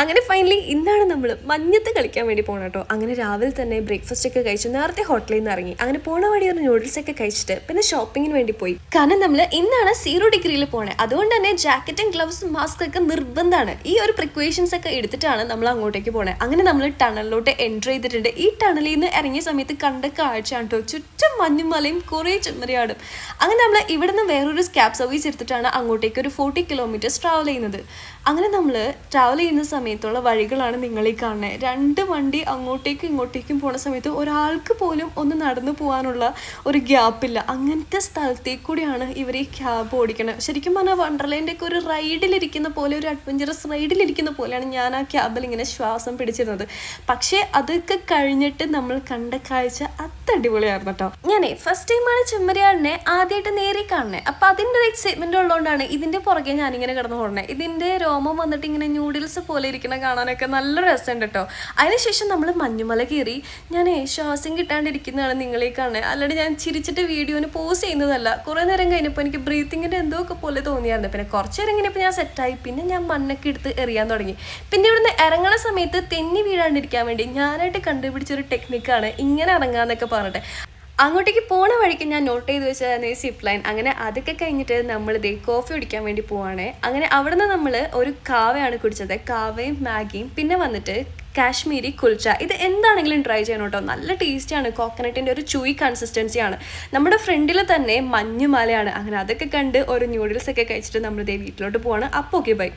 അങ്ങനെ ഫൈനലി ഇന്നാണ് നമ്മൾ മഞ്ഞത്ത് കളിക്കാൻ വേണ്ടി പോകണം കേട്ടോ. അങ്ങനെ രാവിലെ തന്നെ ബ്രേക്ക്ഫാസ്റ്റ് ഒക്കെ കഴിച്ചു നേരത്തെ ഹോട്ടലിൽ നിന്ന് ഇറങ്ങി. അങ്ങനെ പോണ വഴി ഒരു നൂഡിൽസ് ഒക്കെ കഴിച്ചിട്ട് പിന്നെ ഷോപ്പിങ്ങിന് വേണ്ടി പോയി. കാരണം നമ്മൾ ഇന്നാണ് 0 ഡിഗ്രിയിൽ പോണേ. അതുകൊണ്ട് തന്നെ ജാക്കറ്റും ഗ്ലൗസും മാസ്ക് ഒക്കെ നിർബന്ധമാണ്. ഈ ഒരു പ്രിക്കോഷൻസ് ഒക്കെ എടുത്തിട്ടാണ് നമ്മൾ അങ്ങോട്ടേക്ക് പോണേ. അങ്ങനെ നമ്മൾ ടണലിലോട്ട് എൻട്രി ചെയ്തിട്ടുണ്ട്. ഈ ടണലിൽ നിന്ന് ഇറങ്ങിയ സമയത്ത് കണ്ട കാഴ്ച കേട്ടോ, ചുറ്റും മഞ്ഞുമലയും കുറേ ചെമ്മരിയാടും. അങ്ങനെ നമ്മൾ ഇവിടെ നിന്ന് വേറൊരു ക്യാബ് സർവീസ് എടുത്തിട്ടാണ് അങ്ങോട്ടേക്ക് ഒരു 40 കിലോമീറ്റേഴ്സ് ട്രാവൽ ചെയ്യുന്നത്. അങ്ങനെ നമ്മൾ ട്രാവൽ ചെയ്യുന്ന സമയത്തുള്ള വഴികളാണ് നിങ്ങൾ ഈ കാണുന്നത്. 2 വണ്ടി അങ്ങോട്ടേക്കും ഇങ്ങോട്ടേക്കും പോണ സമയത്ത് ഒരാൾക്ക് പോലും ഒന്ന് നടന്നു പോകാനുള്ള ഒരു ഗ്യാപ്പില്ല. അങ്ങനത്തെ സ്ഥലത്തേക്ക് കൂടിയാണ് ഇവർ ഈ ക്യാബ് ഓടിക്കുന്നത്. ശരിക്കും പറഞ്ഞാൽ വണ്ടർലാൻഡ് ഒക്കെ ഒരു റൈഡിലിരിക്കുന്ന പോലെ, ഒരു അഡ്വഞ്ചറസ് റൈഡിലിരിക്കുന്ന പോലെയാണ് ഞാൻ ആ ക്യാബിൽ ഇങ്ങനെ ശ്വാസം പിടിച്ചിരുന്നത്. പക്ഷേ അതൊക്കെ കഴിഞ്ഞിട്ട് നമ്മൾ കണ്ട കാഴ്ച അടിപൊളിയായിരുന്നു കേട്ടോ. ഞാനേ ഫസ്റ്റ് ടൈമാണ് ചെമ്മരിയാടിനെ ആദ്യമായിട്ട് നേരെ കാണുന്നത്. അപ്പം അതിൻ്റെ ഒരു എക്സൈറ്റ്മെന്റ് ഉള്ളതുകൊണ്ടാണ് ഇതിൻ്റെ പുറകെ ഞാനിങ്ങനെ കിടന്നു പോകണേ. ഇതിൻ്റെ രോമം വന്നിട്ട് ഇങ്ങനെ ന്യൂഡിൽസ് പോലെ ഇരിക്കുന്ന കാണാനൊക്കെ നല്ല രസമുണ്ട് കേട്ടോ. അതിനുശേഷം നമ്മൾ മഞ്ഞുമല കയറി. ഞാൻ ശ്വാസം കിട്ടാണ്ടിരിക്കുന്നതാണ് നിങ്ങളീ കാണുന്നത്. അല്ലാണ്ട് ഞാൻ ചിരിച്ചിട്ട് വീഡിയോന് പോസ് ചെയ്യുന്നതല്ല. കുറേ നേരം കഴിഞ്ഞപ്പോൾ എനിക്ക് ബ്രീത്തിങ്ങിൻ്റെ എന്തോ ഒക്കെ പോലെ തോന്നിയായിരുന്നു. പിന്നെ കുറച്ച് നേരം കഴിഞ്ഞപ്പോൾ ഞാൻ സെറ്റായി. പിന്നെ ഞാൻ മണ്ണൊക്കെ എടുത്ത് എറിയാൻ തുടങ്ങി. പിന്നെ ഇവിടുന്ന് ഇറങ്ങണ സമയത്ത് തെന്നി വീഴാണ്ടിരിക്കാൻ വേണ്ടി ഞാനായിട്ട് കണ്ടുപിടിച്ചൊരു ടെക്നിക്കാണ് ഇങ്ങനെ ഇറങ്ങാന്നൊക്കെ പറഞ്ഞിട്ട്. അങ്ങോട്ടേക്ക് പോണ വഴിക്ക് ഞാൻ നോട്ട് ചെയ്ത് വെച്ചാൽ സിപ്പ് ലൈൻ. അങ്ങനെ അതൊക്കെ കഴിഞ്ഞിട്ട് നമ്മളിതേ കോഫി കുടിക്കാൻ വേണ്ടി പോവാണ്. അങ്ങനെ അവിടെ നിന്ന് നമ്മൾ ഒരു കാവയാണ് കുടിച്ചത്. കാവയും മാഗിയും പിന്നെ വന്നിട്ട് കാശ്മീരി കുൽച്ച. ഇത് എന്താണെങ്കിലും ട്രൈ ചെയ്യണം കേട്ടോ. നല്ല ടേസ്റ്റിയാണ്. കോക്കനട്ടിൻ്റെ ഒരു ചൂയി കൺസിസ്റ്റൻസിയാണ്. നമ്മുടെ ഫ്രണ്ടിൽ തന്നെ മഞ്ഞുമലയാണ്. അങ്ങനെ അതൊക്കെ കണ്ട് ഒരു ന്യൂഡിൽസ് ഒക്കെ കഴിച്ചിട്ട് നമ്മളിതേ വീട്ടിലോട്ട് പോവാണ്. അപ്പോൾ ഓക്കെ ബൈ.